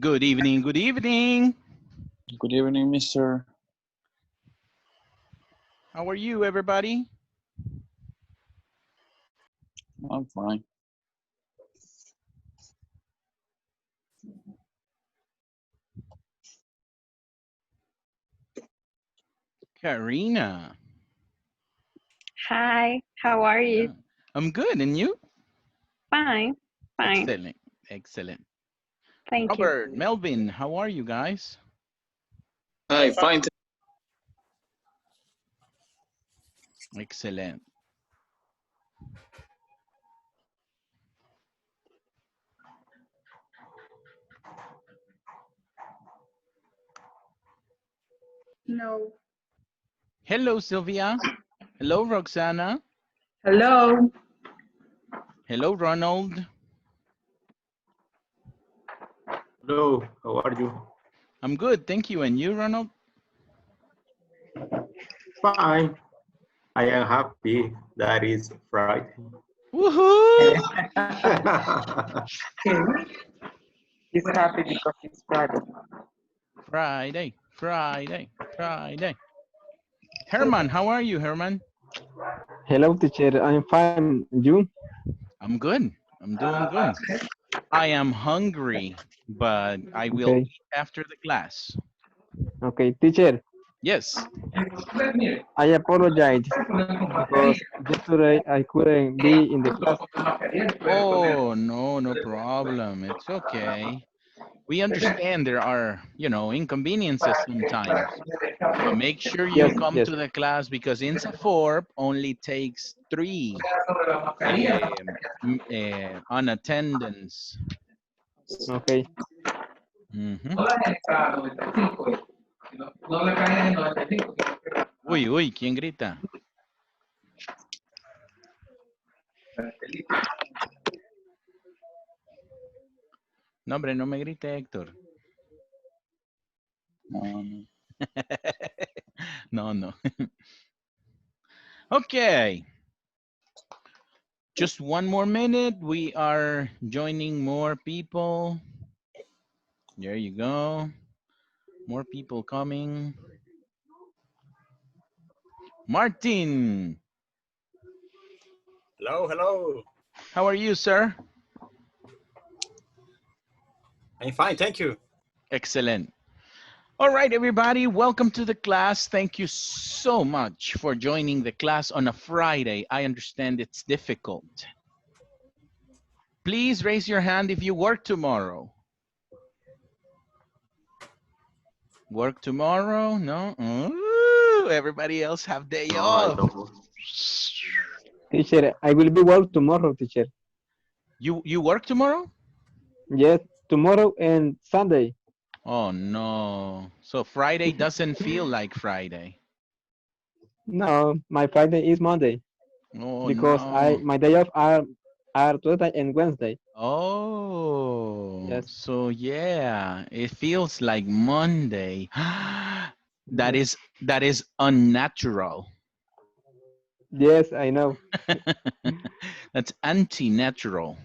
Good evening, good evening. Good evening, Mr. How are you, everybody? I'm fine. Karina. Hi, how are you? Yeah. I'm good, and you? Fine, fine. Excellent, excellent. Thank you. Robert, Melvin, how are you guys? Hi, fine. Excellent. No. Hello, Sylvia. Hello, Roxana. Hello. Hello, Ronald. Hello, how are you? I'm good, thank you. And you, Ronald? Fine. I am happy that is Friday. Woohoo! He's happy because it's Friday. Friday, Friday, Friday. Herman, how are you, Herman? Hello, teacher. I'm fine. You? I'm good. I'm doing good. I am hungry, but I will Okay. eat after the class. Okay, teacher. Yes. I apologize because yesterday I couldn't be in the class. Oh, no, no problem. It's okay. We understand there are, inconveniences sometimes. But make sure you Yes, come yes. to the class because INSAFORP only takes 3 on attendance. Okay. Mhm. Uy, uy, ¿quién grita? No, hombre, no me grite, Héctor. Um, No, no. Okay. Just one more minute. We are joining more people. There you go. More people coming. Martin, Hello, hello. how are you, sir? I'm fine, thank you. Excellent. All right, everybody, welcome to the class. Thank you so much for joining the class on a Friday. I understand it's difficult. Please raise your hand if you work tomorrow. Work tomorrow? No? Ooh, everybody else have day No, I off. don't. Teacher, I will be work tomorrow, teacher. You work tomorrow? Yes, tomorrow and Sunday. Oh no. So Friday doesn't feel like Friday. No, my Friday is Monday Oh because I no. my day off are Tuesday and Wednesday. Oh, Yes. so yeah, it feels like Monday. That Yes. is unnatural. Yes, I know. That's anti-natural.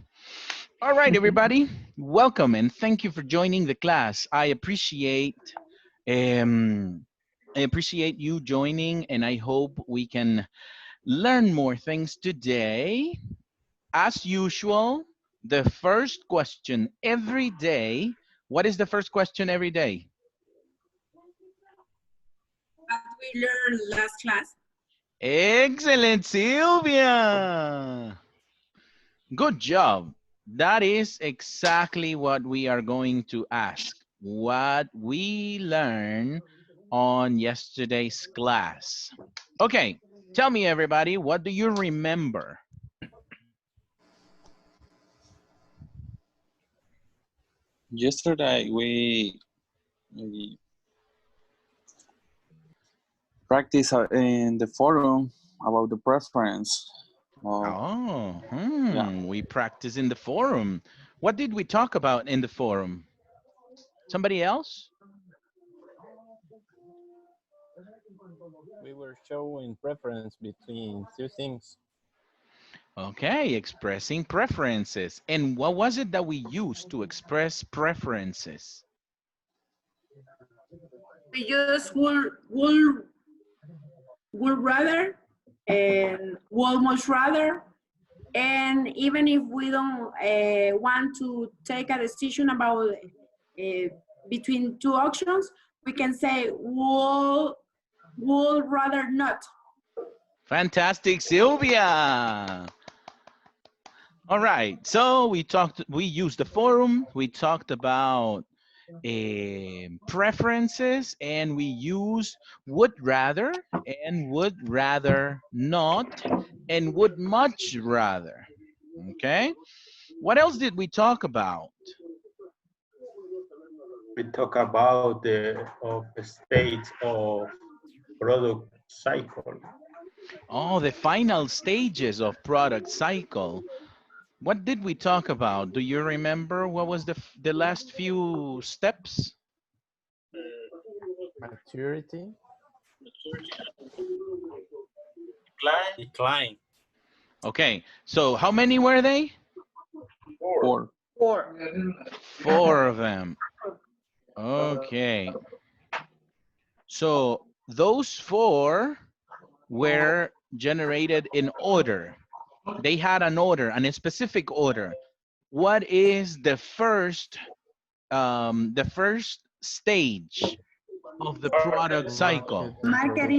All right, everybody, welcome and thank you for joining the class. Um, I appreciate you joining, and I hope we can learn more things today. As usual, the first question every day. What is the first question every day? What we learned last class. Excellent, Sylvia. Good job. That is exactly what we are going to ask. What we learned on yesterday's class. Okay, tell me, everybody, what do you remember? Yesterday we practiced in the forum about the preference. Of, Oh, yeah, we practice in the forum. What did we talk about in the forum? Somebody else? We were showing preference between two things. Okay, expressing preferences. And what was it that we used to express preferences? We just would rather and would much rather. And even if we don't want to take a decision about between two options, we can say would rather not. Fantastic, Sylvia. All right, so we used the forum, we talked about preferences, and we use would rather and would rather not and would much rather. Okay, what else did we talk about? We talk about the states of product cycle. Oh, the final stages of product cycle. What did we talk about? Do you remember what was the last few steps? Maturity. Decline. Okay, so how many were they? Four. Four of them. Okay. So those four were generated in order. They had an order, and a specific order. What is the first stage of the product cycle? Market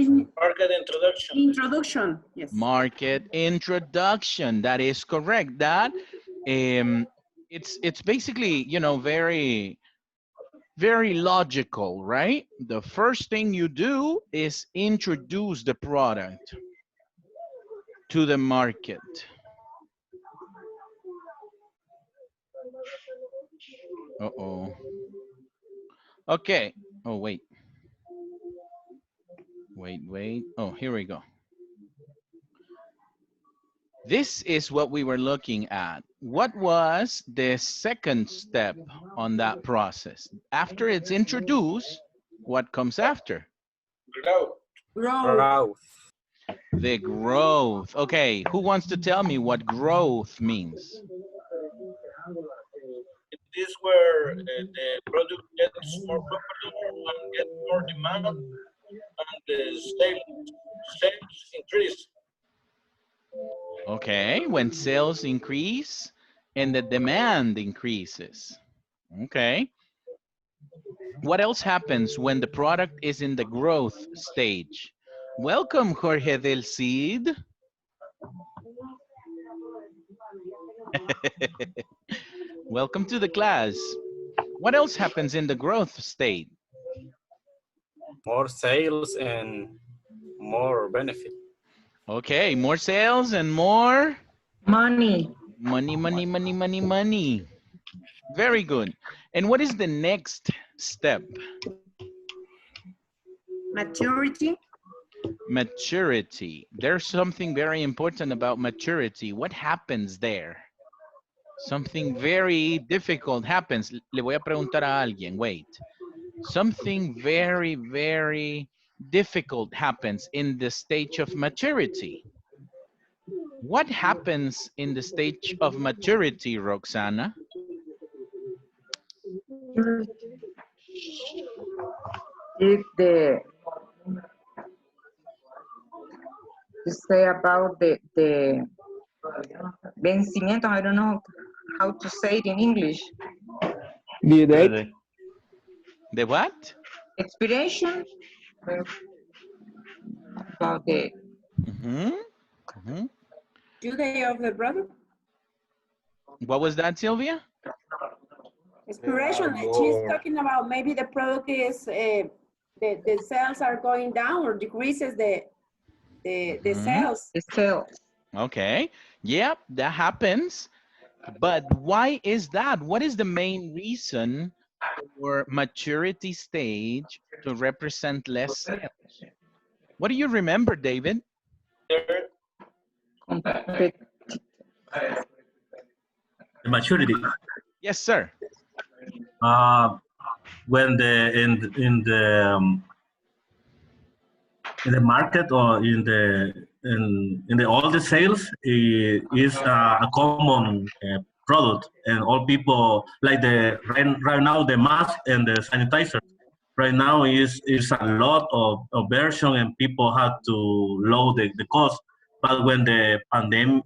introduction. Yes. Market introduction. That is correct. That it's basically, you know, very logical, right? The first thing you do is introduce the product to the market. Uh-oh. Okay. Oh, wait. Wait. Oh, here we go. This is what we were looking at. What was the second step on that process? After it's introduced, what comes after? Growth. The growth. Okay, who wants to tell me what growth means? It is where the product gets more popular and gets more demand, and the sales increase. Okay, when sales increase and the demand increases. Okay. What else happens when the product is in the growth stage? Welcome, Jorge del Cid. Welcome to the class. What else happens in the growth state? More sales and more benefit. Okay, more sales and more? Money. Money. Very good. And what is the next step? Maturity. Maturity. There's something very important about maturity. What happens there? Something very difficult happens. Le voy a preguntar a alguien. Wait. Something very difficult happens in the stage of maturity. What happens in the stage of maturity, Roxana? If you say about the vencimiento, I don't know how to say it in English. Due date. The what? Expiration. About the Due date of the product. What was that, Sylvia? Expiration. She's talking about maybe the product is the sales are going down or decreases the sales. The sales. Okay. Yep, that happens. But why is that? What is the main reason for maturity stage to represent less sales? What do you remember, David? Maturity. Yes, sir. When in the market or in the in the all the sales is a common product, and all people like the right now the mask and the sanitizer. Right now is a lot of version, and people have to lower the cost. But when the pandemic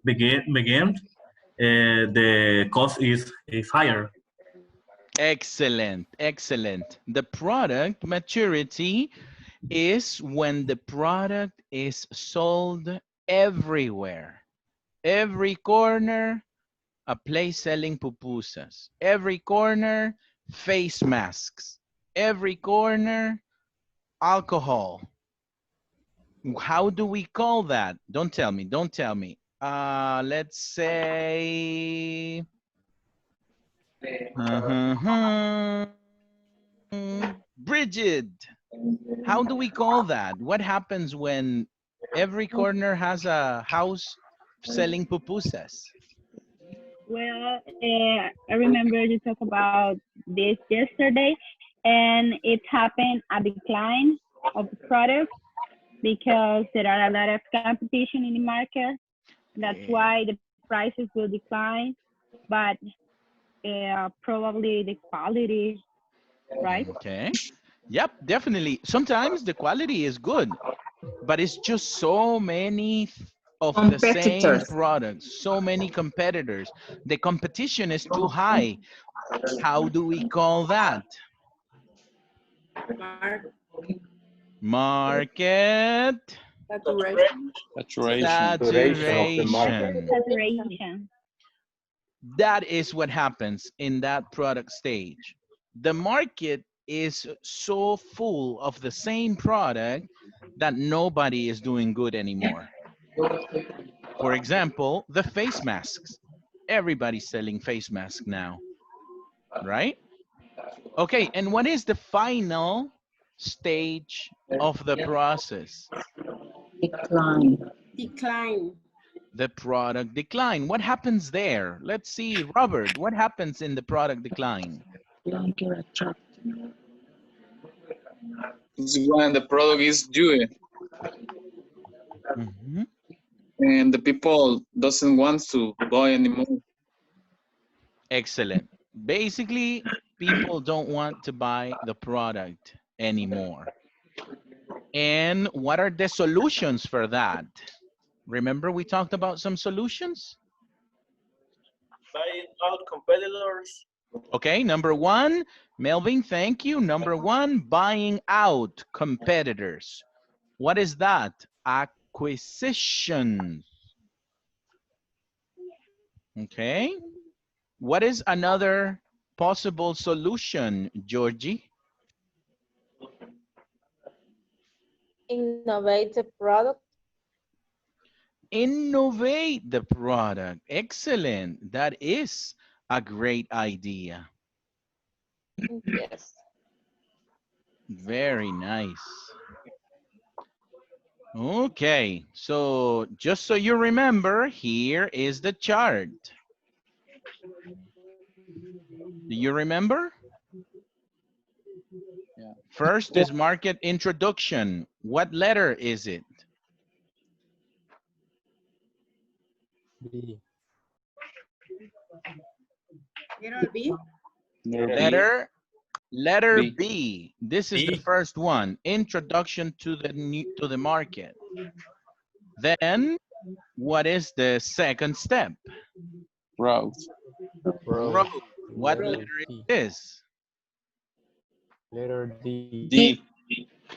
began, the cost is higher. Excellent, excellent. The product maturity is when the product is sold everywhere. Every corner, a place selling pupusas. Every corner, face masks. Every corner, alcohol. How do we call that? Don't tell me, don't tell me. Let's say, Bridget. How do we call that? What happens when every corner has a house selling pupusas? Well, I remember you talked about this yesterday, and it happened a decline of the product because there are a lot of competition in the market. That's why the prices will decline, but probably the quality, right? Okay. Yep, definitely. Sometimes the quality is good, but it's just so many of the same Competitors. products, so many competitors. The competition is too high. How do we call that? Market Saturation. Saturation. Duration of the market. saturation. Saturation. That is what happens in that product stage. The market is so full of the same product that nobody is doing good anymore. For example, the face masks. Everybody's selling face masks now, right? Okay, and what is the final stage of the process? Decline. Decline. The product decline. What happens there? Let's see, Robert, what happens in the product decline? It's when the product is due Mhm. and the people doesn't want to buy anymore. Excellent. Basically, people don't want to buy the product anymore. And what are the solutions for that? Remember we talked about some solutions? Buying out competitors. Okay, number one, Melvin, thank you. Number one, buying out competitors. What is that? Acquisition. Okay. What is another possible solution, Georgie? Innovate the product. Innovate the product. Excellent. That is a great idea. Yes. Very nice. Okay, so just so you remember, here is the chart. Do you remember? Yeah. First is market introduction. What letter is it? B. B. Letter B. B. This is the B. first one. Introduction to the market. Then, what is the second step? Route. Road. What letter is this? Letter D. D.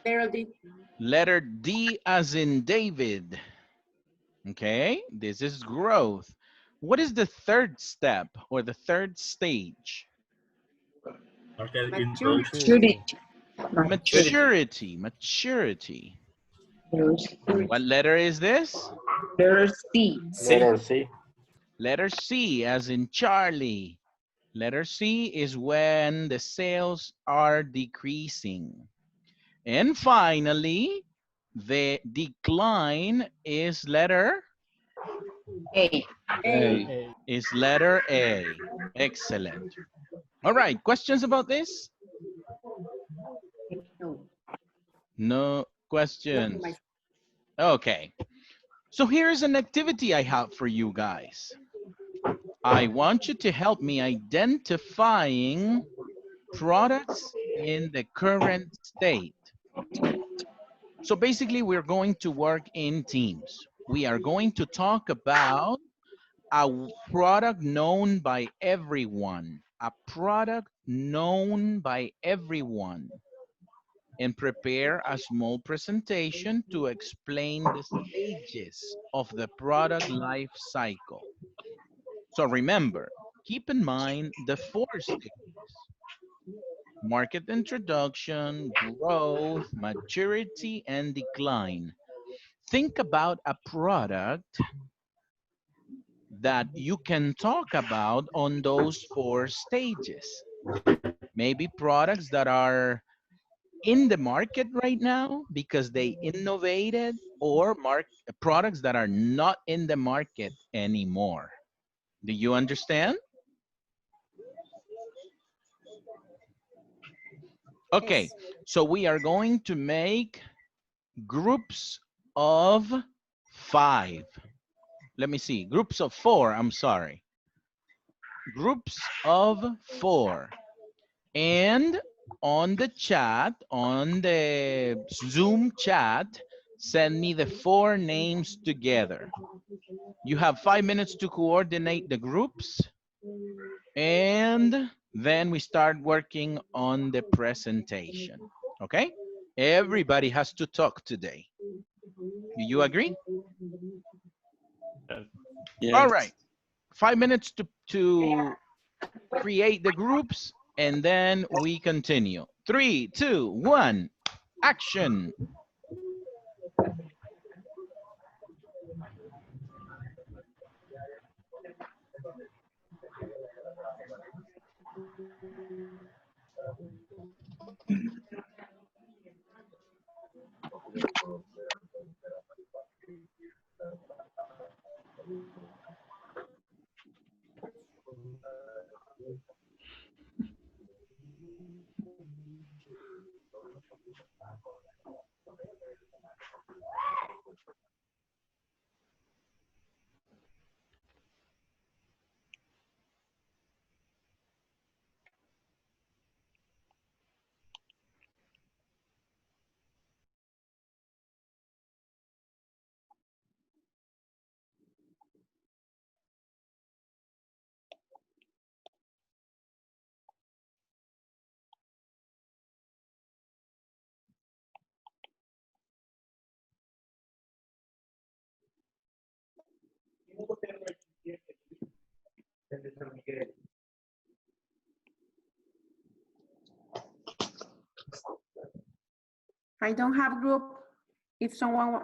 D. Letter D as in David. Okay, this is growth. What is the third step or the third stage? Market Maturity. Maturity. Maturity. What letter is this? Letter C. Letter C. Letter C as in Charlie. Letter C is when the sales are decreasing. And finally, the decline is letter A. A. is letter A. Excellent. All right, questions about this? No. Questions? Okay. So here's an activity I have for you guys. I want you to help me identifying products in the current state. So basically, we're going to work in teams. We are going to talk about a product known by everyone, a product known by everyone, and prepare a small presentation to explain the stages of the product life cycle. So remember, keep in mind the 4 stages: market introduction, growth, maturity, and decline. Think about a product that you can talk about on those 4 stages. Maybe products that are in the market right now because they innovated, or products that are not in the market anymore. Do you understand? Okay, so we are going to make groups of 5. Let me see, groups of 4, I'm sorry. Groups of 4. And on the chat, on the Zoom chat, send me the 4 names together. You have 5 minutes to coordinate the groups, and then we start working on the presentation. Okay? Everybody has to talk today. Do you agree? Yes. All right. 5 minutes to create the groups, and then we continue. 3, 2, 1, action. I don't have group. If someone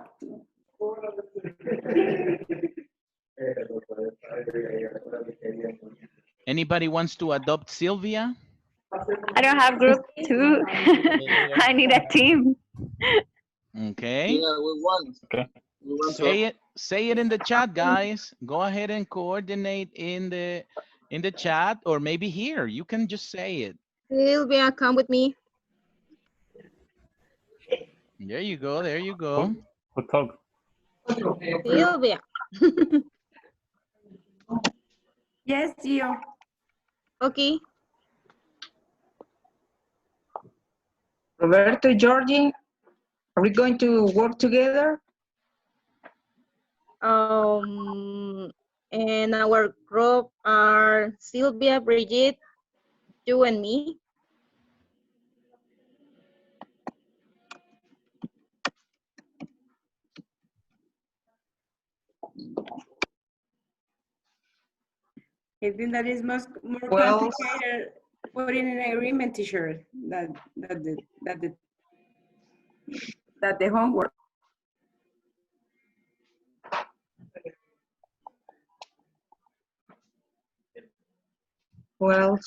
Anybody wants to adopt Sylvia? I don't have group too. I need a team. Okay. Yeah, we want. Okay. We want to. Say it in the chat, guys. Go ahead and coordinate in the chat, or maybe here. You can just say it. Sylvia, come with me. There you go. There you go. Who talk? Sylvia. Yes, Gio. Okay. Roberto, Georgie, are we going to work together? And our group are Sylvia, Brigitte, you and me. I think that is more Well, complicated putting in an agreement t-shirt that the homework. well,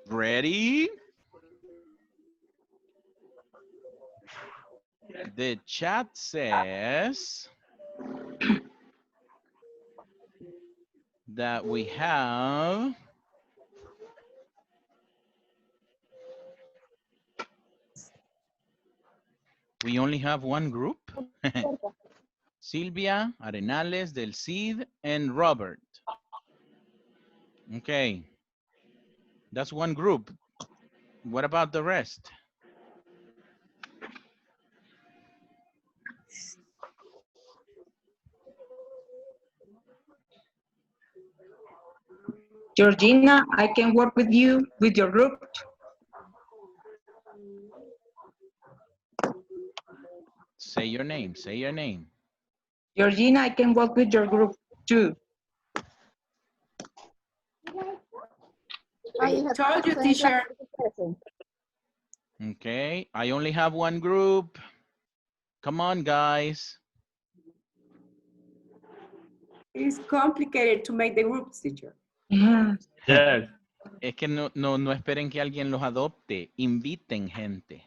Ready? The chat says that we have only have one group. Silvia, Arenales, Del Cid, and Robert. Okay, that's one group. What about the rest? Georgina, I can work with you, with your group. Say your name, say your name. Georgina, I can work with your group too. I told you, teacher. Okay, I only have one group. Come on, guys. It's complicated to make the groups, teacher. Yes. Es que no esperen que alguien los adopte. Inviten gente.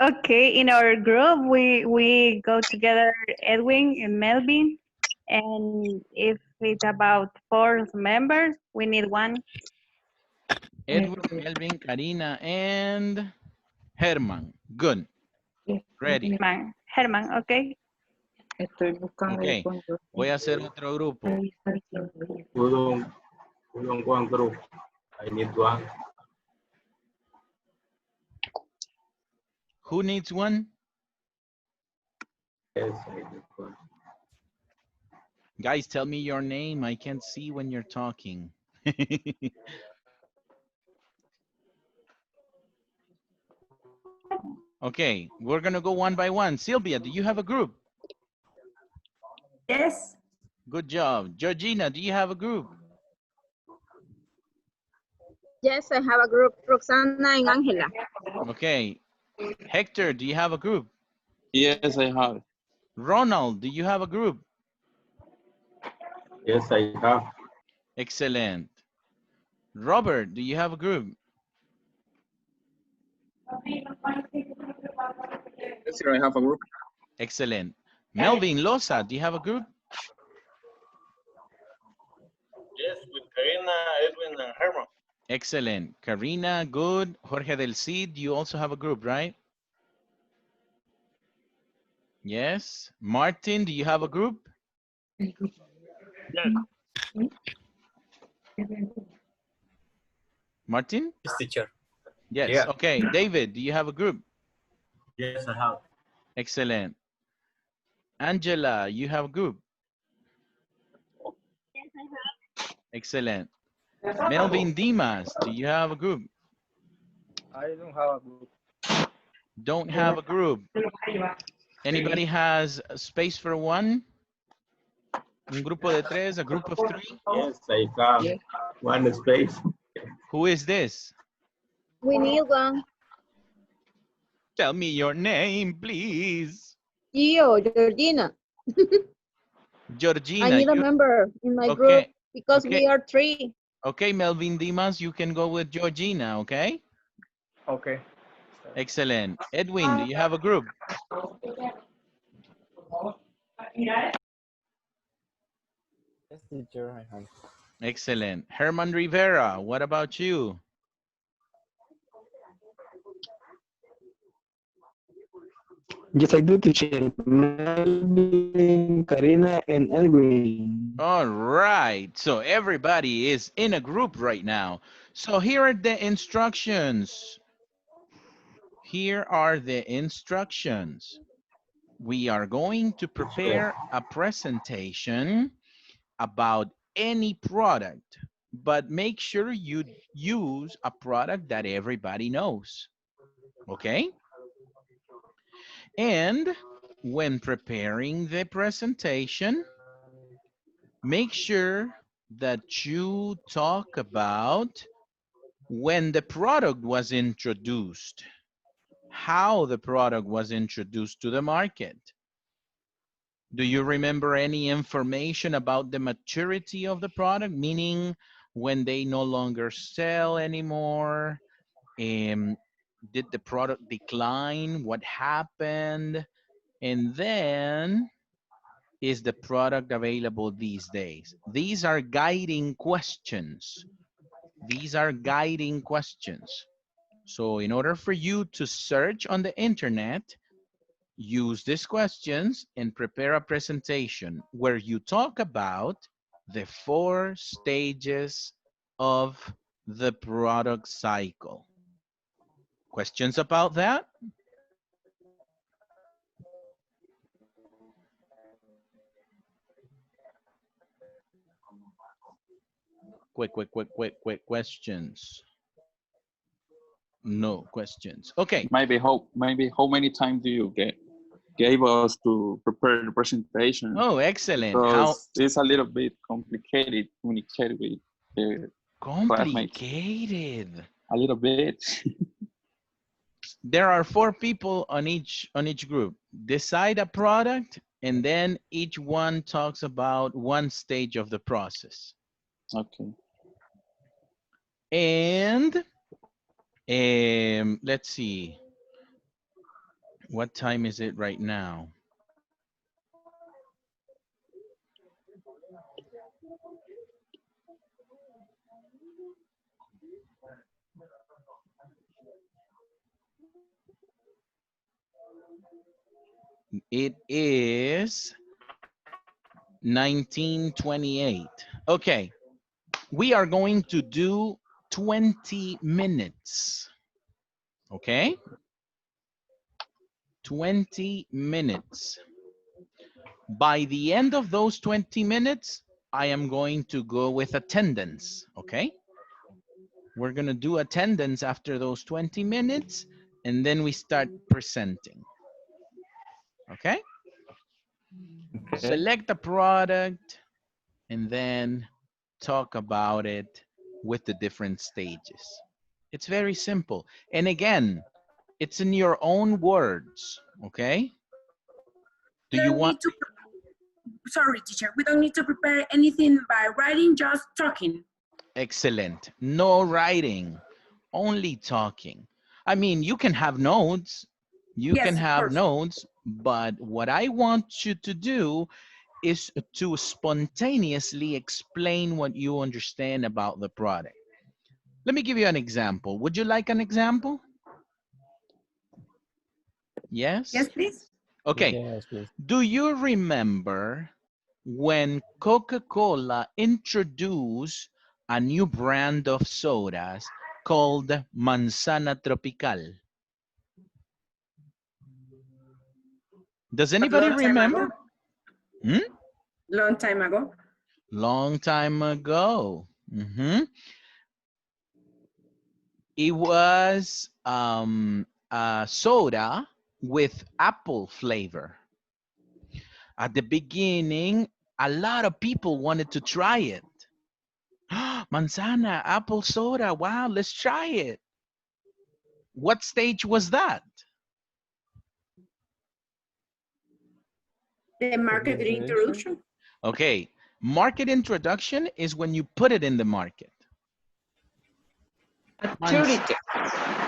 Okay, in our group, we go together, Edwin and Melvin, and if it's about 4 members, we need one. Edwin, Melvin, Karina, and Herman. Good. Ready. Herman, okay. Estoy buscando Okay, voy a hacer otro grupo. We don't one group. I need one. Who needs one? Yes, I need one. Guys, tell me your name. I can't see when you're talking. Okay, we're gonna go one by one. Sylvia, do you have a group? Yes. Good job. Georgina, do you have a group? Yes, I have a group, Roxana and Angela. Okay. Hector, do you have a group? Yes, I have. Ronald, do you have a group? Yes, I have. Excellent. Robert, do you have a group? Yes, sir, I have a group. Excellent. Melvin Loza, do you have a group? Yes, with Karina, Edwin, and Herman. Excellent. Karina, good. Jorge del Cid, you also have a group, right? Yes. Martin, do you have a group? Yes. Martin? Yes, teacher. Yes. Yeah. Okay. David, do you have a group? Yes, I have. Excellent. Angela, you have a group? Yes, I have. Excellent. Melvin Dimas, do you have a group? I don't have a group. Don't have a group. Anybody has a space for one? Un grupo de tres, a group of three? Yes, I have. One space. Who is this? We need one. Tell me your name, please. Gio, Georgina. I Georgina, need a you, member in my group okay, because we okay, are 3. okay, Melvin Dimas, you can go with Georgina, okay? Okay. Excellent. Edwin, do you have a group? Yes, teacher, I have. Excellent. Herman Rivera, what about you? Yes, I do, teacher. Melvin, Karina, and Edwin. All right, so everybody is in a group right now. So here are the instructions. Here are the instructions. We are going to prepare a presentation about any product. but make sure you use a product that everybody knows, okay? And when preparing the presentation, make sure that you talk about when the product was introduced, how the product was introduced to the market. Do you remember any information about the maturity of the product, meaning when they no longer sell anymore? Did the product decline? What happened? And then, is the product available these days? These are guiding questions. These are guiding questions. So in order for you to search on the internet, use these questions and prepare a presentation where you talk about the 4 stages of the product cycle. Questions about that? Quick questions. No questions. Okay. Maybe how many times do you gave us to prepare the presentation? Oh, excellent. How Because it's a little bit complicated to communicate with the classmates. complicated. A little bit. There are 4 people on each group. Decide a product, and then each one talks about one stage of the process. Okay. And let's see. What time is it right now? It is 19:28. Okay, we are going to do 20 minutes. Okay? 20 minutes. By the end of those 20 minutes, I am going to go with attendance, okay? We're gonna do attendance after those 20 minutes, and then we start presenting, okay? Select a product, and then talk about it with the different stages. It's very simple. And again, it's in your own words, okay? Do We you don't want... need to, sorry, teacher, we don't need to prepare anything by writing, just talking. Excellent. No writing, only talking. I mean, you can have notes. You Yes, can of have course. notes, but what I want you to do is to spontaneously explain what you understand about the product. Let me give you an example. Would you like an example? Yes? Yes, please. Okay. Yes, please. Do you remember when Coca-Cola introduced a new brand of sodas called Manzana Tropical? Does anybody Long time remember? ago. Long time ago. Long time ago. It was a soda with apple flavor. At the beginning, a lot of people wanted to try it. Manzana, apple soda, wow, let's try it. What stage was that? The market introduction. Okay, market introduction is when you put it in the market. Maturity.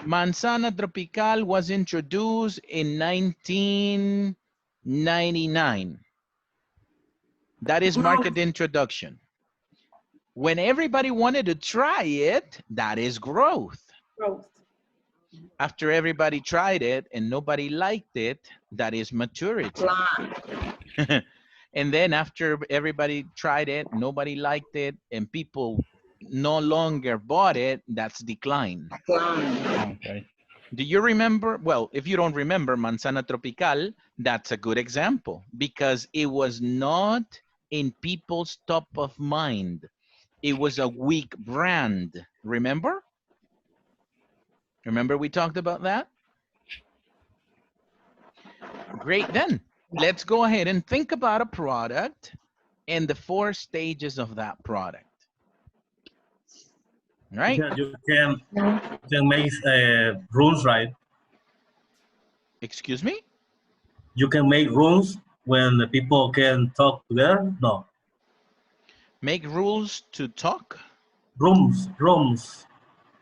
Manzana Tropical was introduced in 1999. That is market introduction. When everybody wanted to try it, that is growth. Growth. After everybody tried it and nobody liked it, that is maturity. And then after everybody tried it, nobody liked it, and people no longer bought it, that's decline. Okay. Do you remember? Well, if you don't remember Manzana Tropical, that's a good example because it was not in people's top of mind. It was a weak brand. Remember? Remember we talked about that? Great, then. Let's go ahead and think about a product and the 4 stages of that product. Right? Yeah, you can make rooms, right? Excuse me? You can make rooms when the people can talk together. No, Make rules to talk? rooms,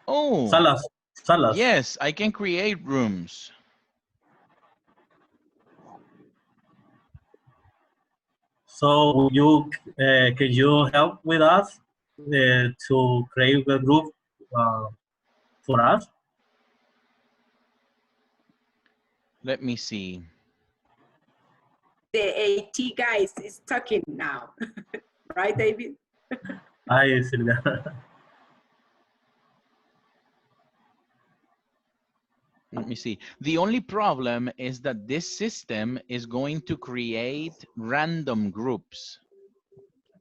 Oh, salas. yes, I can create rooms. So can you help with us to create a group for us? Let me see. The AT guys is talking now. Right, David? Hi, Silvia. Let me see. The only problem is that this system is going to create random groups.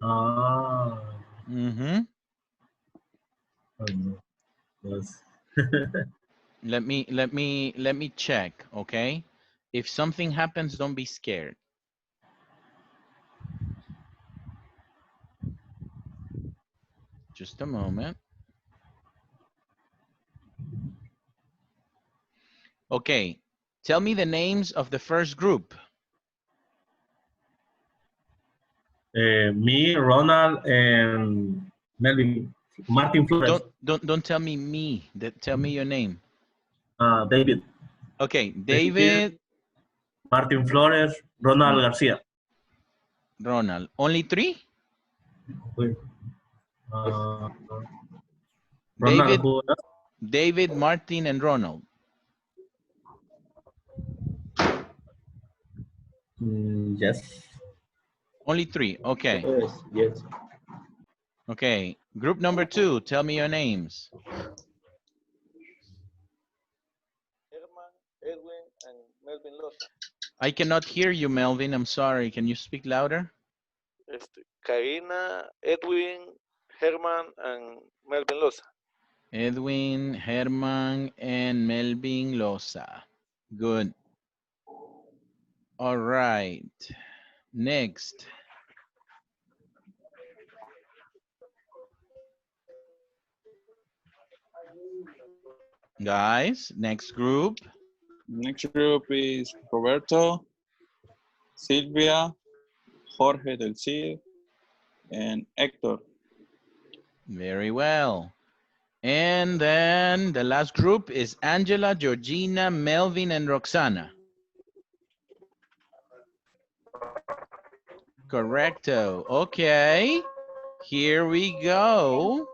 Ah. Mm-hmm. Yes. Let me check, okay? If something happens, don't be scared. Just a moment. Okay, tell me the names of the first group. Me, Ronald, and Melvin, Martin Flores. Don't tell me me. Tell me your name. David. Okay, David. Martin Flores, Ronald Garcia. Ronald. Only 3? Ronald. David, Martin, and Ronald. Yes. Only 3. Okay. Yes. Okay. Group number 2. Tell me your names. Herman, Edwin, and Melvin Loza. I cannot hear you, Melvin. I'm sorry. Can you speak louder? Karina, Edwin, Herman, and Melvin Loza. Edwin, Herman, and Melvin Loza. Good. All right. Next. Guys, next group. Next group is Roberto, Silvia, Jorge del Cid, and Hector. Very well. And then the last group is Angela, Georgina, Melvin, and Roxana. Correcto. Okay. Here we go.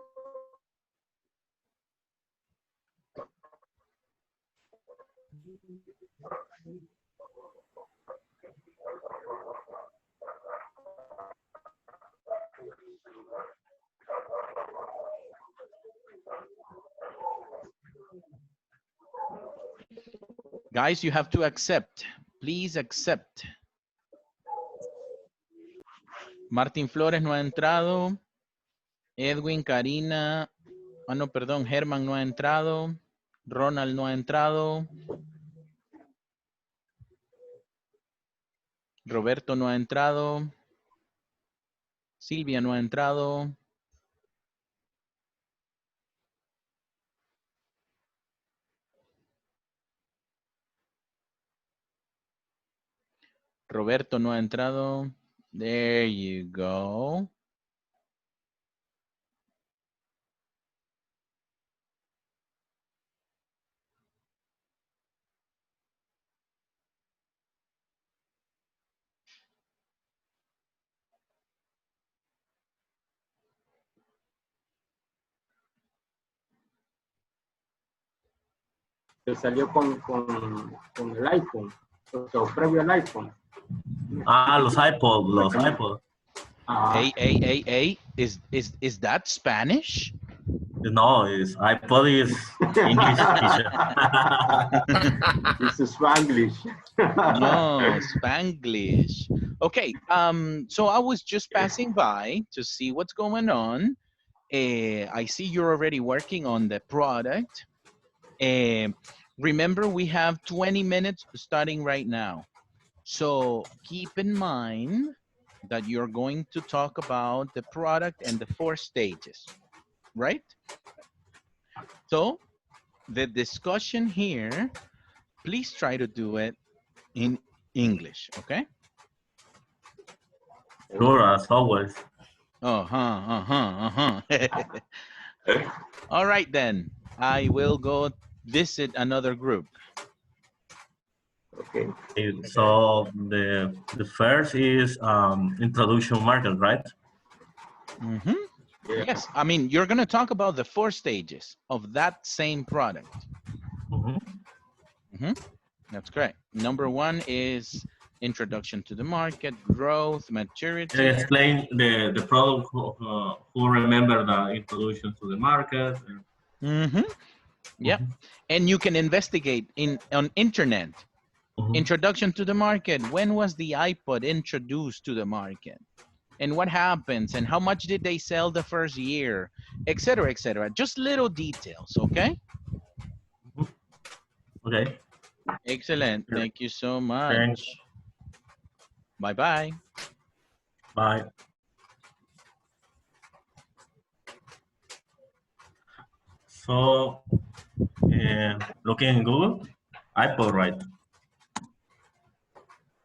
Guys, you have to accept. Please accept. Martín Flores no ha entrado. Edwin, Karina. Ah, no, perdón. Herman no ha entrado. Ronald no ha entrado. Roberto no ha entrado. Silvia no ha entrado. Roberto no ha entrado. There you go. Se salió con el iPhone, o previo al iPhone. Los iPod. Hey. Is that Spanish? No, iPod is English teacher. It's Spanglish. No, Spanglish. Okay, so I was just passing by to see what's going on. I see you're already working on the product. Remember, we have 20 minutes starting right now. So keep in mind that you're going to talk about the product and the 4 stages, right? So the discussion here, please try to do it in English, okay? Sure, as always. All right, then. I will go visit another group. Okay. So the first is introduction market, right? Mm-hmm. Yeah. Yes, I mean, you're going to talk about the 4 stages of that same product. Mm-hmm. That's correct. Number 1 is introduction to the market, growth, maturity. Explain the product who remember the introduction to the market. Mm-hmm. Yep. And you can investigate on internet. Introduction to the market. When was the iPod introduced to the market? And what happens? And how much did they sell the first year? Etc. Etc. Just little details, okay? Okay. Excellent. Thank you so much. Thanks. Bye-bye. Bye. So, looking in Google, iPod, right?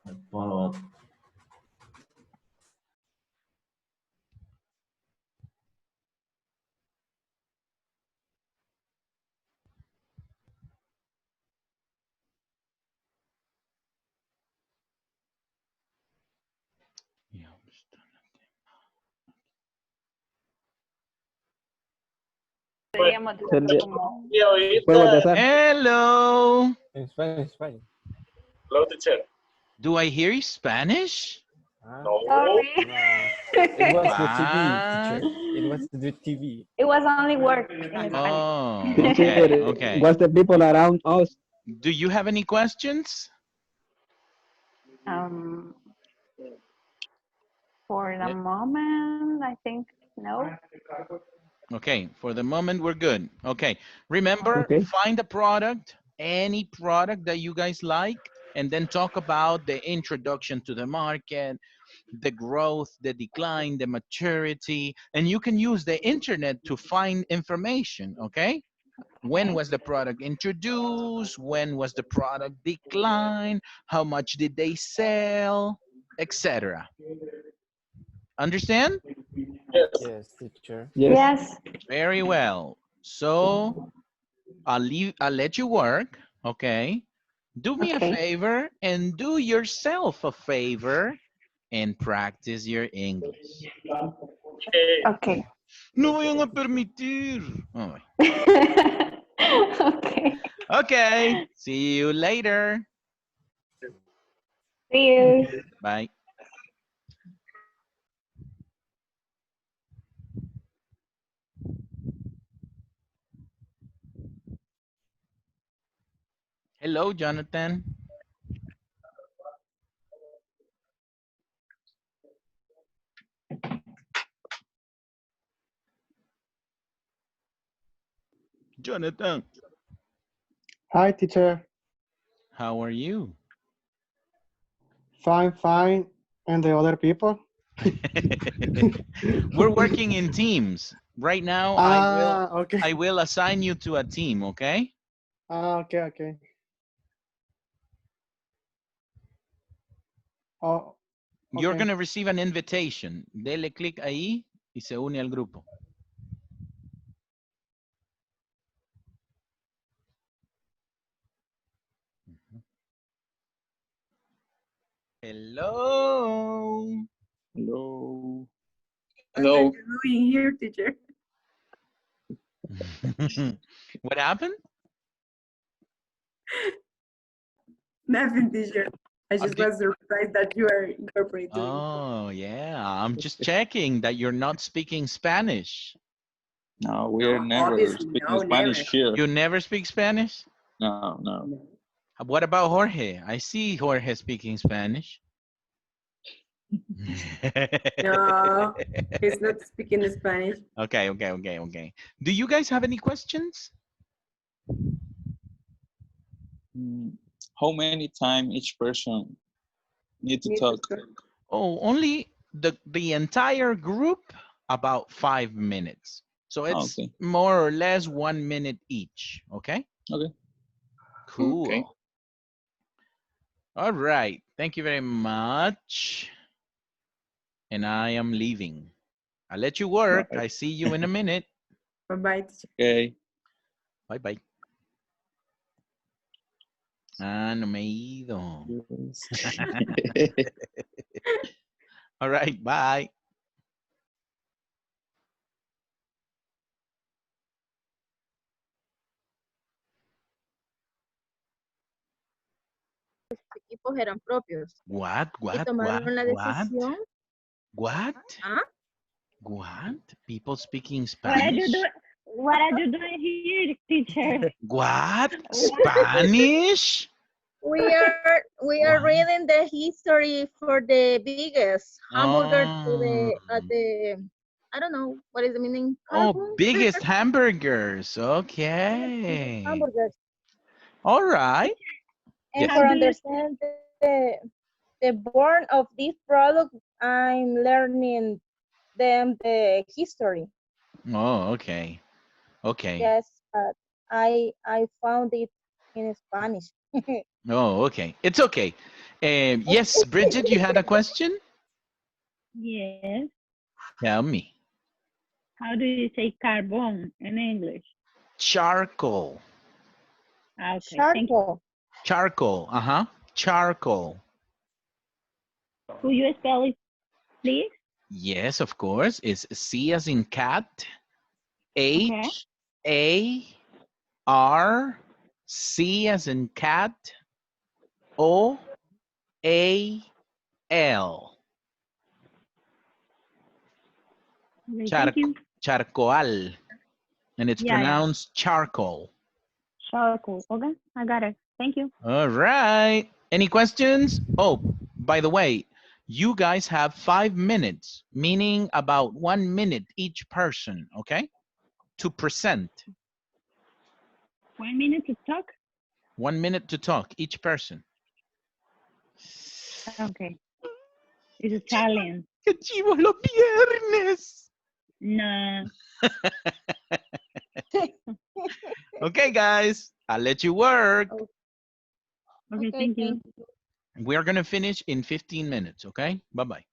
iPod. Deberíamos de hacerlo como... Y Puedo ahorita, contestar. Hello. En Spanish, en Spanish. hello, teacher. Do I hear Spanish? No. Sorry. It was the TV, What? teacher. It was the TV. It was only work in Spanish. Oh, Teacher, okay, okay. what's the people around us? Do you have any questions? For the Yeah. moment, I think no. Okay, for the moment, we're good. Okay, remember, Okay. find a product, any product that you guys like, and then talk about the introduction to the market, the growth, the decline, the maturity, and you can use the internet to find information, okay? When was the product introduced? When was the product decline? How much did they sell? Etc. Understand? Yes. Yes, teacher. Yes. Very well. So I'll let you work, okay? Do me a Okay. favor and do yourself a favor and practice your English. Okay. Okay. No vayan a permitir. Oh, Okay. okay, see you later. See you. Bye. Hello, Jonathan. Jonathan, Hi, teacher. how are you? Fine, fine. And the other people? We're working in teams. Right now, Okay. I will assign you to a team, okay? Okay, okay. Oh, You're okay. going to receive an invitation. Dele clic ahí y se une al grupo. Hello. Hello. What are Hello. you doing here, teacher? What happened? Nothing, teacher. I just was surprised that you are incorporating. Oh, yeah. I'm just checking that you're not speaking Spanish. No, we are never Obviously, speaking no, Spanish never. here. You never speak Spanish? No, no. What about Jorge? I see Jorge speaking Spanish. No, he's not speaking Spanish. Okay, okay, okay, okay. Do you guys have any questions? How many time each person need to Need to talk? talk. Oh, only the entire group about 5 minutes. So it's Okay. more or less 1 minute each. Okay. Okay. Cool. Okay. All right. Thank you very much. And I am leaving. I'll let you work. Bye. I see you in a minute. Bye-bye. Okay. Bye bye. Ah, no me he ido. All right. Bye. Equipos eran propios What? y What? What? tomaron la What? decisión. What? ¿Ah? What? People speaking What are you Spanish? doing? What are you doing here, teacher? What? Spanish? We are What? reading the history for the biggest hamburger to Oh. the I don't know what is the meaning. Oh, Carbon biggest hamburgers. Okay. hamburgers. All right. And Yes. for How do you understand the born of this product, I'm learning them the history. Oh, okay. Okay. Yes, but I found it in Spanish. Oh, okay. It's okay. Yes, Bridget, you had a question? yes? Tell me. How do you say carbon in English? Charcoal. Okay, thank you. Charcoal. Charcoal. Uh-huh. Charcoal. Could you spell it, please? Yes, of course. It's C as in cat. Okay. H-A-R-C as in cat. O-A-L. Okay, thank you. Charcoal. And it's Yeah, yeah. pronounced charcoal. Charcoal. Okay, I got it. Thank you. All right. Any questions? Oh, by the way, you guys have 5 minutes, meaning about 1 minute each person, okay? To present. 1 minute to talk? 1 minute to talk, each person. Okay. It's Italian. ¡Qué chivos los viernes! No. Okay, guys, I'll let you work. Okay, thank you. We are going to finish in 15 minutes, okay? Bye-bye.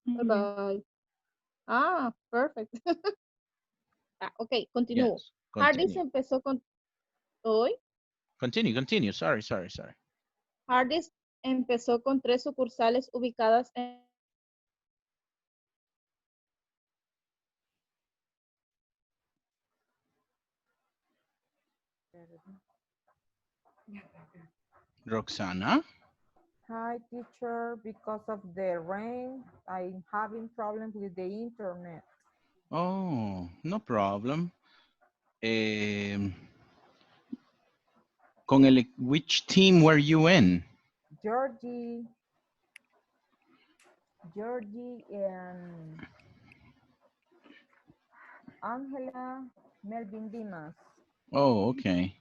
Bye-bye. Ah, perfect. Ok, continúo. Yes, Hardis continue. empezó con... ¿Hoy? Continue. Sorry. Hardis empezó con 3 sucursales ubicadas en... Roxana? Hi, teacher. Because of the rain, I'm having problems with the internet. Oh, no problem. Which team were you in? Georgie and Angela Melvin Dimas. Oh, okay.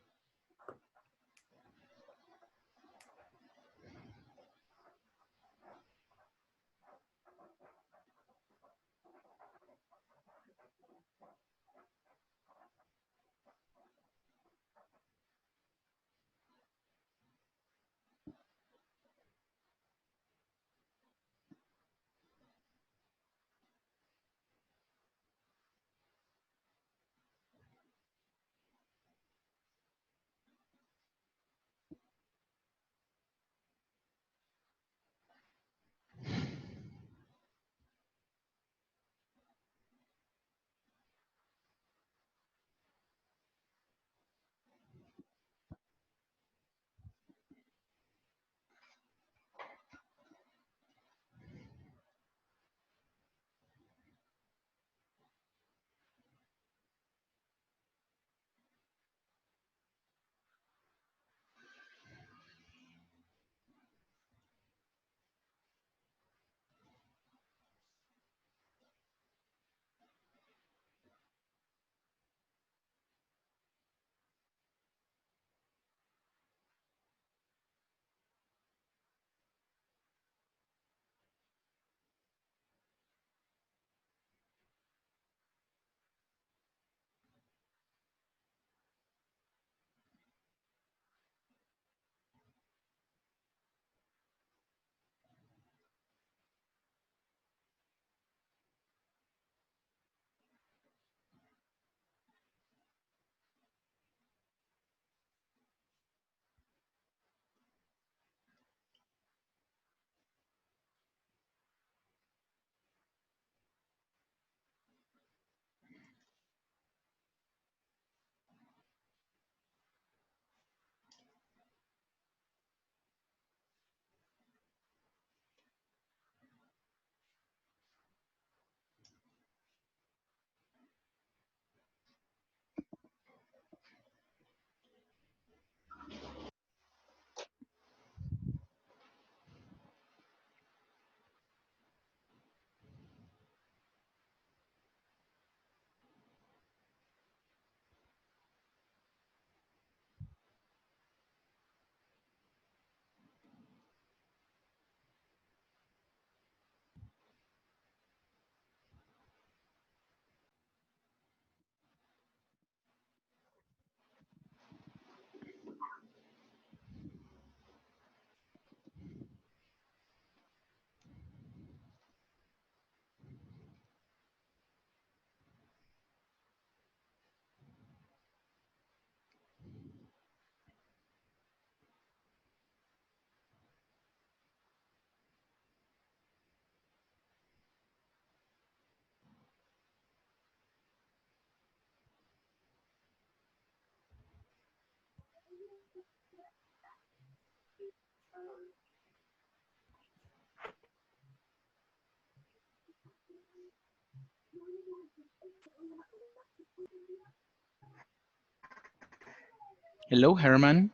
Hello, Herman.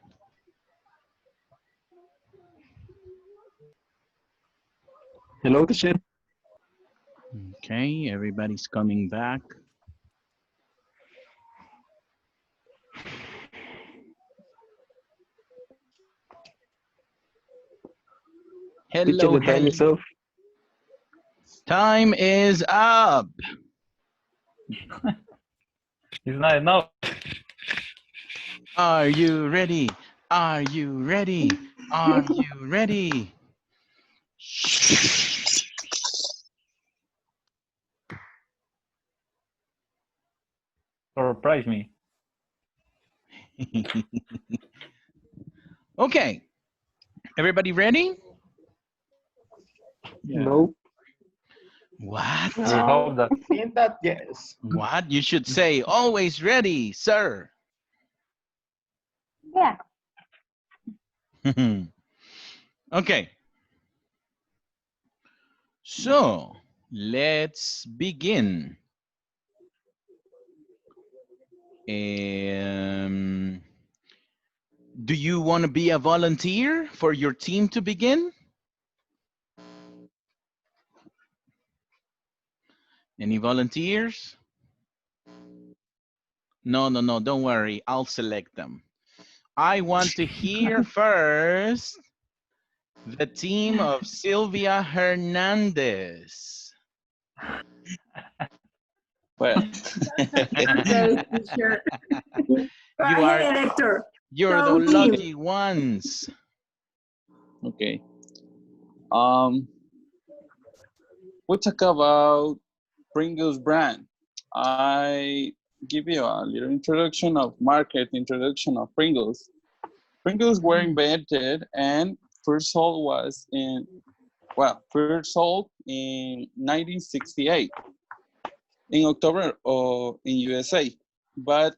Hello, teacher. Okay, everybody's coming back. Teacher, Hello, the time is hello. up. Time is up. It's not enough. Are you ready? Are you ready? Are you ready? Surprise me. Okay, everybody ready? Yeah. No. What? We hope that. think that yes. What? You should say always ready, sir. Yeah. Okay. So let's begin. Do you want to be a volunteer for your team to begin? Any volunteers? No, don't worry. I'll select them. I want to hear first the team of Sylvia Hernandez. Well, Okay, teacher. Go You ahead, are, Hector. you're the Show team. lucky ones. okay. We talk about Pringles brand. I give you a little introduction of market introduction of Pringles. Pringles were invented and first sold in 1968 in October in USA, but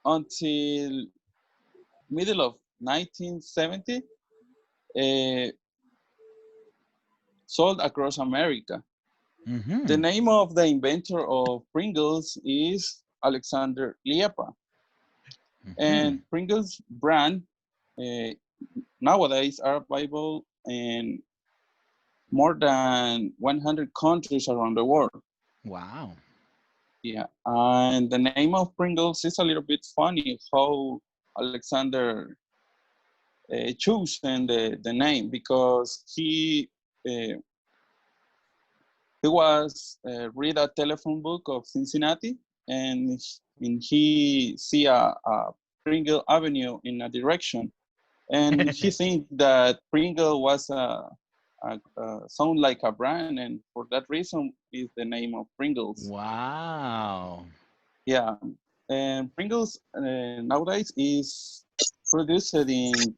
until middle of 1970, sold across America. Mm-hmm. The name of the inventor of Pringles is Alexander Liepa. And Pringles brand nowadays are available in more than 100 countries around the world. Wow. Yeah, and the name of Pringles is a little bit funny how Alexander chosen the name, because he was read a telephone book of Cincinnati, and he see a Pringle Avenue in a direction, and he think that Pringle was a sound like a brand, and for that reason is the name of Pringles. Wow. Yeah, and Pringles nowadays is produced in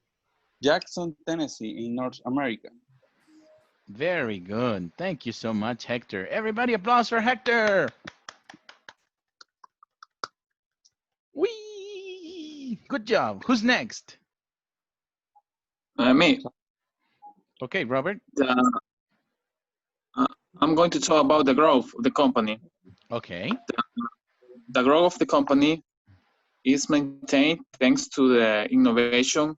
Jackson, Tennessee, in North America. Very good. Thank you so much, Hector. Everybody applause for Hector. Whee! Good job. Who's next? Me. Okay, Robert. I'm going to talk about the growth of the company. Okay. The growth of the company is maintained thanks to the innovation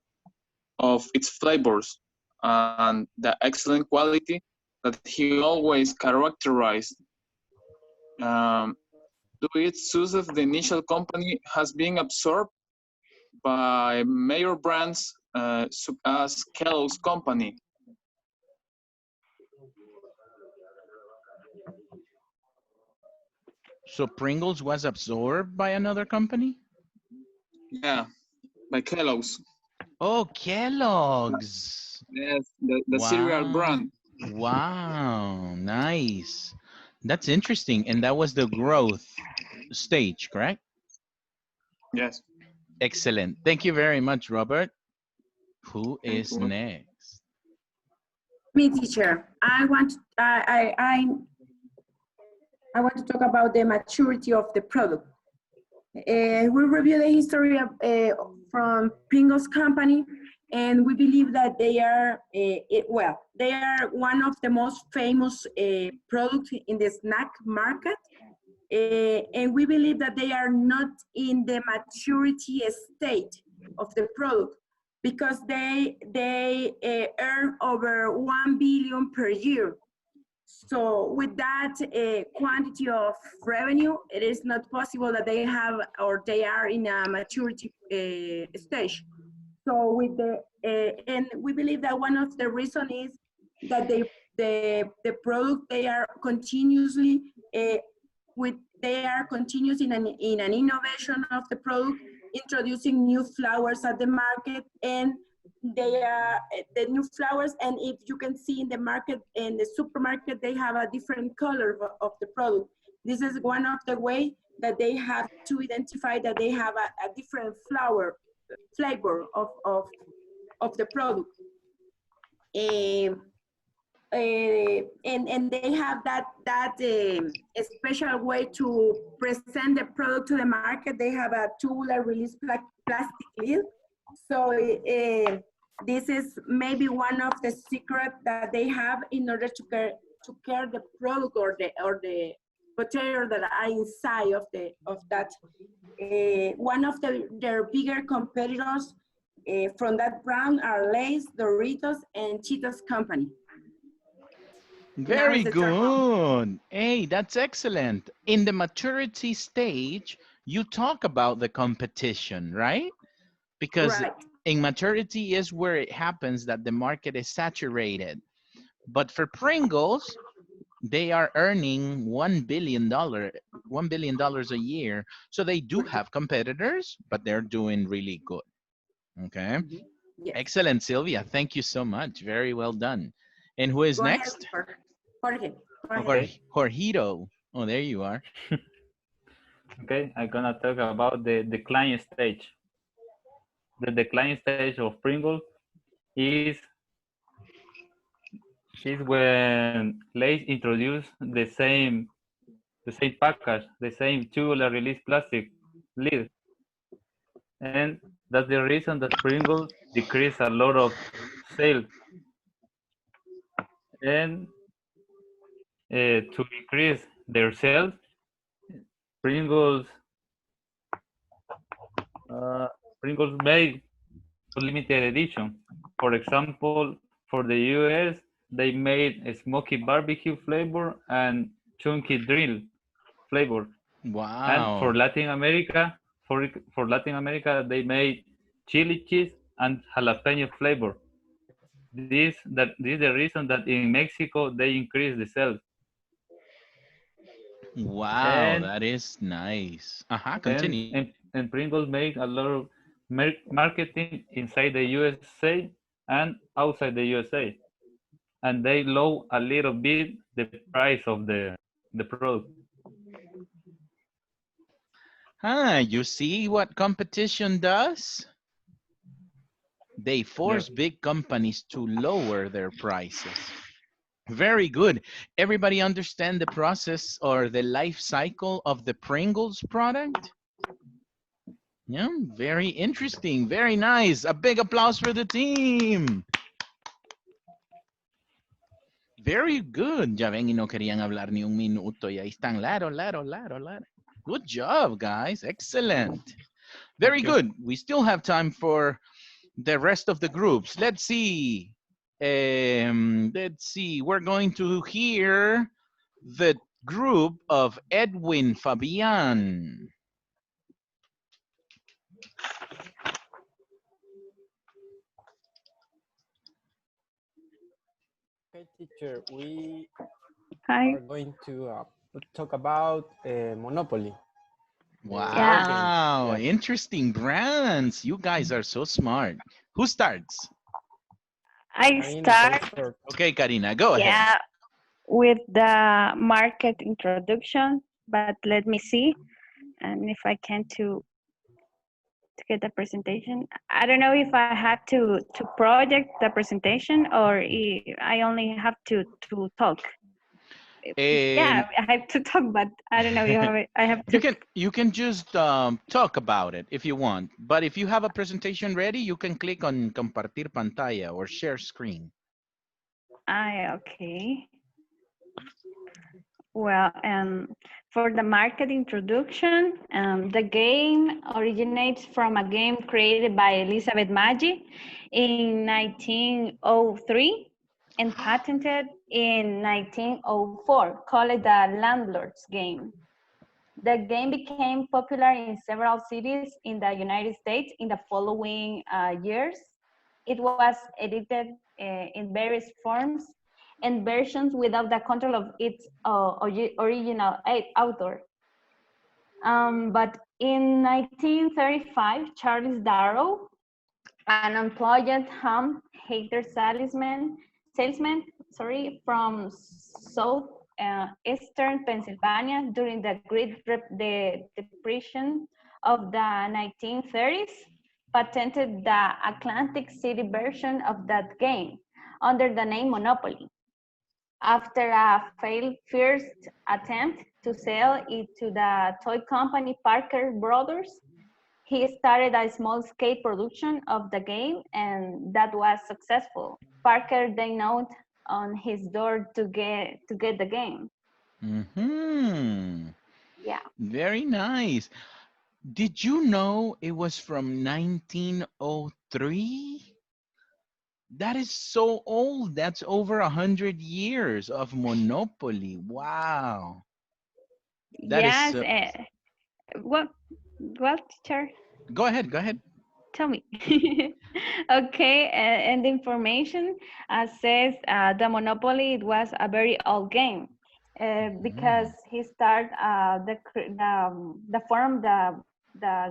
of its flavors and the excellent quality that he always characterized. To its success, the initial company has been absorbed by major brands such as Kellogg's Company. So Pringles was absorbed by another company? Yeah, by Kellogg's. Oh, Kellogg's. Yes, the cereal brand. Wow, nice. That's interesting. And that was the growth stage, correct? Yes. Excellent. Thank you very much, Robert. Who is next? Me, teacher. I want to talk about the maturity of the product. We review the history of, from Pringles company And we believe that they are, they are one of the most famous products in the snack market. And we believe that they are not in the maturity state of the product because they earn over 1 billion per year. So with that quantity of revenue, it is not possible that they have or they are in a maturity stage. So with the and we believe that one of the reason is that the product they are continuously they are continuous in an innovation of the product, introducing new flowers at the market, and they are the new flowers. And if you can see in the market, in the supermarket, they have a different color of the product. This is one of the way that they have to identify that they have a different flavor of the product. And they have that a special way to present the product to the market. They have a tubular release plastic lid. So this is maybe one of the secrets that they have in order to care the product or the potato that are inside of that. One of their bigger competitors from that brand are Lay's, Doritos, and Cheetos Company. Very good. Hey, that's excellent. In the maturity stage, you talk about the competition, right? Because in maturity is where it happens that the market is saturated. But for Pringles, they are earning $1 billion a year. So they do have competitors, but they're doing really good. Okay. Yes. Excellent, Sylvia. Thank you so much. Very well done. And who is next? Jorge. Jorgito. Oh, there you are. Okay, I'm gonna talk about the decline stage. The decline stage of Pringles is when Lay's introduce the same package, the same tubular release plastic lid. And that's the reason that Pringles decrease a lot of sales. And to increase their sales, Pringles made limited edition. For example, for the US, they made a smoky barbecue flavor and chunky drill flavor. Wow. And for Latin America, they made chili cheese and jalapeno flavor. This is the reason that in Mexico they increased the sales. Wow, that is nice. Continue. And Pringles make a lot of marketing inside the USA and outside the USA. And they lower a little bit the price of the product. You see what competition does? They force big companies to lower their prices. Very good. Everybody understand the process or the life cycle of the Pringles product? Yeah, very interesting. Very nice. A big applause for the team. Very good. Ya ven y no querían hablar ni un minuto y ahí están. Laro. Good job, guys. Excellent. Very good. We still have time for the rest of the groups. Let's see. We're going to hear the group of Edwin Fabian. Okay, teacher, we Hi. are going to talk about Monopoly. Wow, interesting brands. You guys are so smart. Who starts? I start. Okay, Karina, go ahead. Yeah, with the market introduction, but let me see, and if I can to get the presentation. I don't know if I have to project the presentation or I only have to talk. And Yeah, I have to talk, but I don't know. I have to. you can just talk about it if you want. But if you have a presentation ready, you can click on compartir pantalla or share screen. Okay. Well, for the market introduction, the game originates from a game created by Elizabeth Maggi in 1903 and patented in 1904, called the Landlord's Game. The game became popular in several cities in the United States in the following years. It was edited in various forms and versions without the control of its original author. But in 1935, Charles Darrow, an unemployed home hater salesman, from southeastern Pennsylvania during the the Depression of the 1930s, patented the Atlantic City version of that game under the name Monopoly. After a failed first attempt to sell it to the toy company Parker Brothers, he started a small-scale production of the game, and that was successful. Parker then knocked on his door to get the game. Mm-hmm. Yeah. Very nice. Did you know it was from 1903? That is so old. That's over 100 years of Monopoly. Wow. That is. Yes. What? What, teacher? Go ahead. Go ahead. Tell me. Okay, and the information says the Monopoly, it was a very old game because he started the form the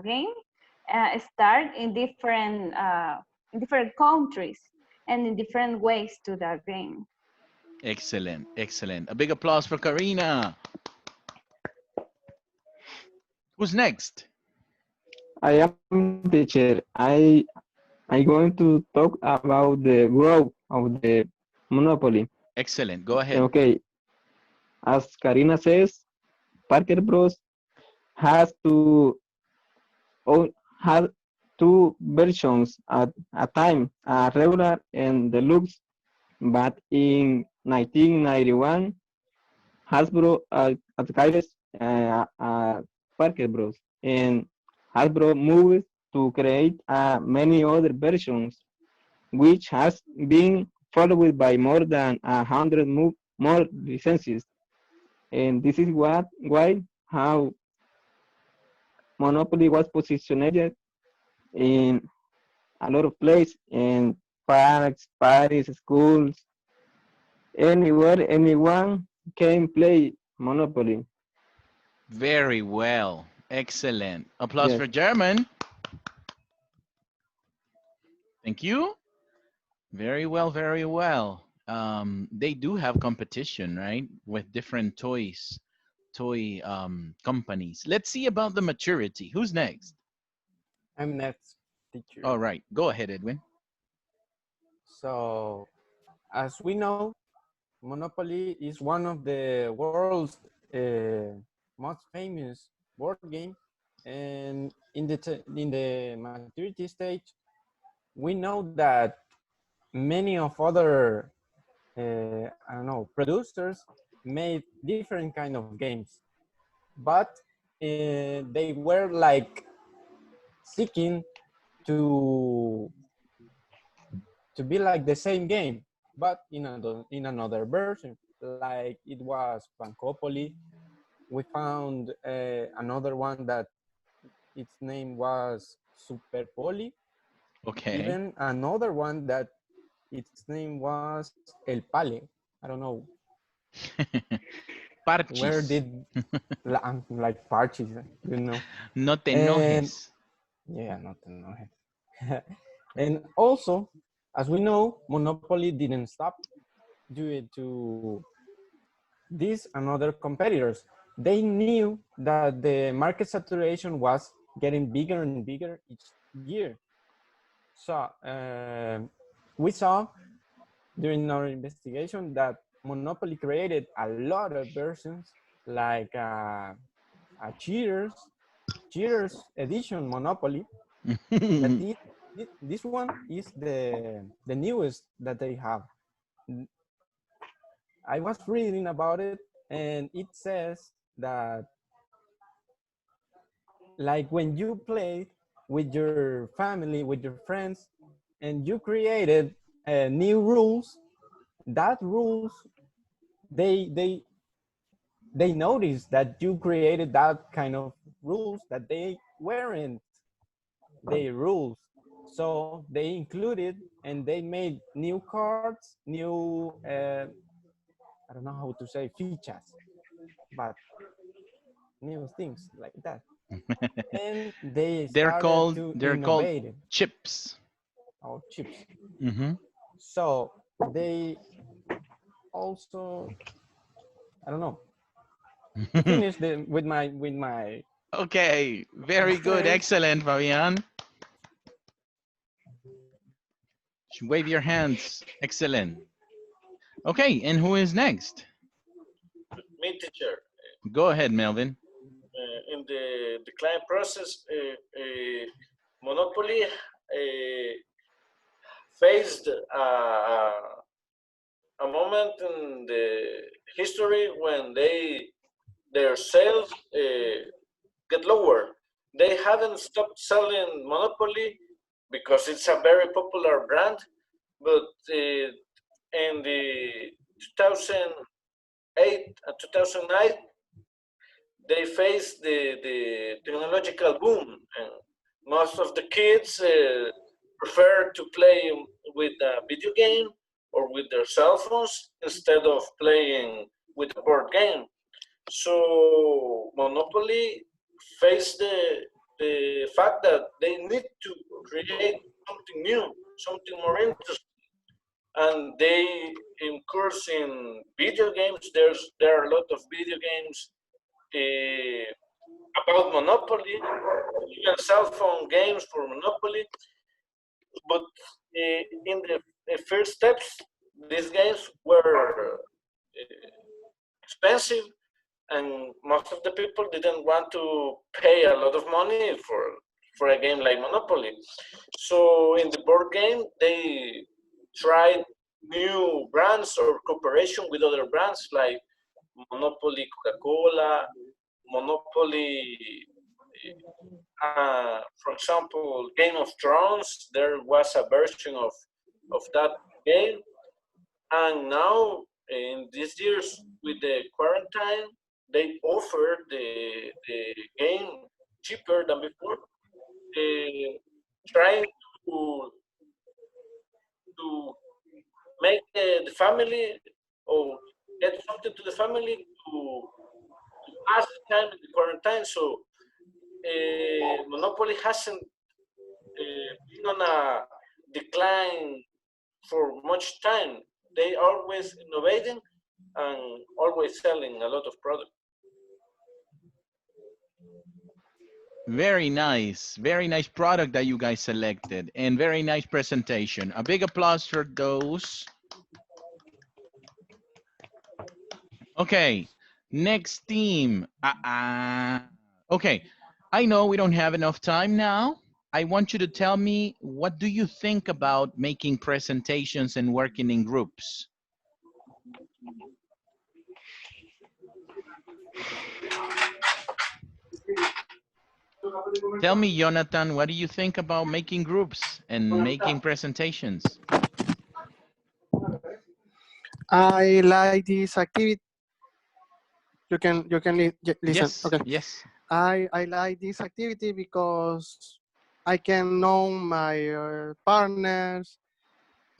game start in different countries and in different ways to the game. Excellent. Excellent. A big applause for Karina. Who's next? I am teacher. I going to talk about the growth of the monopoly. Excellent. Go ahead. Okay, as Karina says, Parker Bros. has had two versions at a time, a regular and deluxe. But in 1991, Hasbro acquired Parker Bros. And Hasbro moved to create many other versions, which has been followed by more than 100 more licenses. And this is why how Monopoly was positioned in a lot of places, in parks, parties, schools, anywhere anyone can play Monopoly. Very well. Excellent. Applause Yes. for German. Thank you. Very well, very well. They do have competition, right? With different toy companies. Let's see about the maturity. Who's next? I'm next, teacher. All right. Go ahead, Edwin. So, as we know, Monopoly is one of the world's most famous board game, and in the maturity stage, we know that many of other I don't know producers made different kind of games, but they were like seeking to be like the same game, but in another version. Like it was Bancopoly. We found another one that its name was Superpoly. Okay. Even another one that its name was El Pale. I don't know. Parchis. Where did like parches, you know? No te And enojes. yeah, no te enojes. And also, as we know, Monopoly didn't stop due to these and other competitors. They knew that the market saturation was getting bigger and bigger each year. So we saw during our investigation that Monopoly created a lot of versions, like a Cheaters edition Monopoly. But this one is the newest that they have. I was reading about it, and it says that like when you played with your family, with your friends, and you created new rules, that rules they they they noticed that you created that kind of rules that they weren't their rules. So they included and they made new cards, new I don't know how to say features, but new things like that. And they started to they're called innovate chips. our chips. Mm-hmm. So they also, I don't know, to finish with my Okay, very good, story. excellent, Fabian. Wave your hands, excellent. Okay, and who is next? Me, teacher. Go ahead, Melvin. In the decline process, Monopoly faced a moment in the history when their sales get lower. They haven't stopped selling Monopoly because it's a very popular brand, but in the 2008 and 2009, they faced the technological boom, and most of the kids prefer to play with a video game or with their cell phones instead of playing with a board game. So Monopoly faced the fact that they need to create something new, something more interesting, and they incurs in video games. There are a lot of video games about Monopoly, even cell phone games for Monopoly. But in the first steps, these games were expensive, and most of the people didn't want to pay a lot of money for a game like Monopoly. So in the board game, they tried new brands or cooperation with other brands like Monopoly Coca-Cola, Monopoly, for example, Game of Thrones. There was a version of that game, and now in these years with the quarantine, they offer the game cheaper than before, trying to make the family or get something to the family to pass the time in the quarantine. So Monopoly hasn't been on a decline for much time. They always innovating and always selling a lot of product. Very nice product that you guys selected, and very nice presentation. A big applause for those. Okay, next team. Okay, I know we don't have enough time now. I want you to tell me, what do you think about making presentations and working in groups? Tell me, Jonathan, what do you think about making groups and making presentations? I like this activity. You can listen. Yes, Okay. yes. I like this activity because I can know my partners,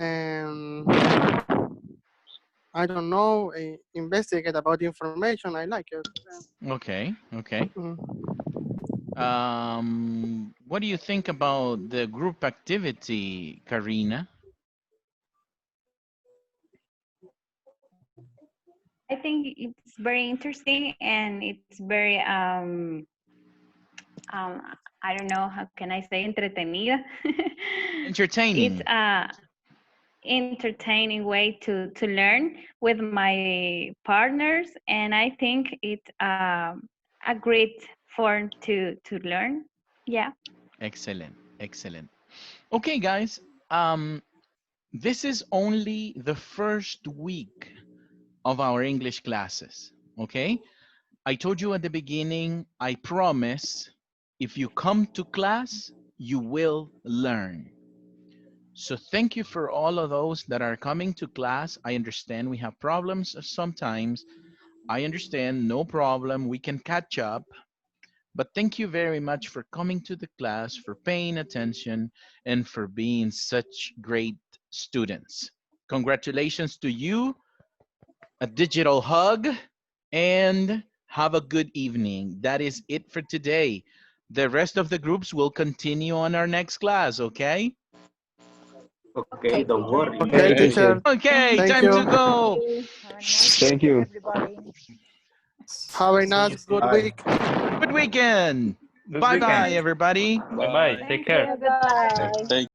and I don't know, investigate about the information. I like it. Okay, okay. What do you think about the group activity, Karina? I think it's very interesting and it's very I don't know how can I say entretenida. Entertaining. It's entertaining way to learn with my partners, and I think it's a great form to learn. Yeah. Excellent, excellent. Okay, guys. This is only the first week of our English classes. Okay. I told you at the beginning, I promise if you come to class, you will learn. So thank you for all of those that are coming to class. I understand we have problems sometimes. I understand, no problem. We can catch up. But thank you very much for coming to the class, for paying attention, and for being such great students. Congratulations to you, a digital hug, and have a good evening. That is it for today. The rest of the groups will continue on our next class, okay? Okay, don't worry. Okay, Okay, teacher. teacher. Okay, Thank time you. to go. Thank you. Have a See you. nice See good you. Bye. week. Good weekend. Good Bye-bye, weekend. everybody. Bye bye. Take Thank care. you. Goodbye. Take